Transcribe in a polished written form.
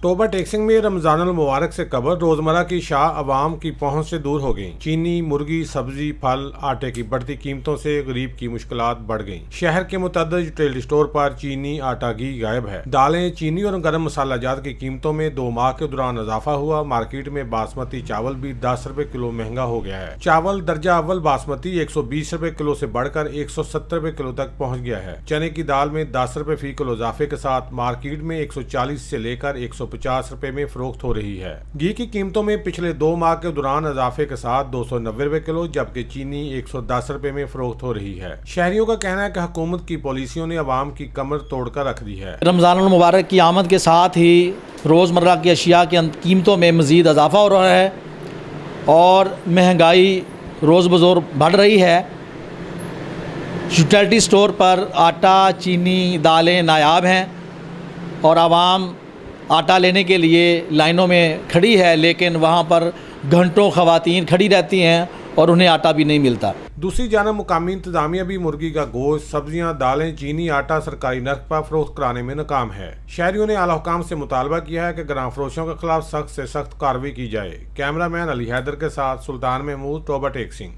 Toba टेक्सिंग में रमजान मुबारक से कबल रोजमर्रा की शाह अवाम की पहुंच से दूर हो गई। चीनी, मुर्गी, सब्जी, फल, आटे की बढ़ती कीमतों से गरीब की मुश्किलात बढ़ गईं। शहर के मुतअद्दिद रिटेल स्टोर पर चीनी, आटा, घी गायब है। दालें, चीनी और गर्म मसाला जात की कीमतों में 2 माह के दौरान इजाफा हुआ। मार्केट में बासमती चावल भी 10 रुपए किलो महंगा हो गया है। चावल दर्जा अव्वल बासमती 120 रुपए किलो से बढ़कर 170 रुपए किलो तक पहुँच गया है। चने की दाल में 10 रुपए फी किलो इजाफे के साथ मार्केट में 140 से लेकर 150 रुपए में फरोख्त हो रही है। घी की कीमतों में पिछले 2 माह के दौरान इजाफे के साथ 290 रुपए किलो, जबकि चीनी 110 रुपए में फरोख्त हो रही है। शहरियों का कहना है कि हुकूमत की पॉलिसियों ने अवाम की कमर तोड़कर रख दी है। रमज़ान मुबारक की आमद के साथ ही रोज़मर्रा की अशिया की कीमतों में मज़ीद इजाफा हो रहा है और महंगाई रोज़ बरोज़ बढ़ रही है। यूटिलिटी स्टोर पर आटा, चीनी, दालें नायाब हैं और आवाम आटा लेने के लिए लाइनों में खड़ी है, लेकिन वहाँ पर घंटों ख़वातीन खड़ी रहती हैं और उन्हें आटा भी नहीं मिलता। दूसरी जानब मुकामी इंतजामिया भी मुर्गी का गोश्त, सब्जियां, दालें, चीनी, आटा सरकारी नर्ख पर फरोख्त कराने में नाकाम है। शहरियों ने आला हुकाम से मुतालबा किया है कि गराम फरोशों के खिलाफ सख्त से सख्त कार्रवाई की जाए। कैमरामैन अली हैदर के साथ सुल्तान महमूद, टोबा टेक्सिंग।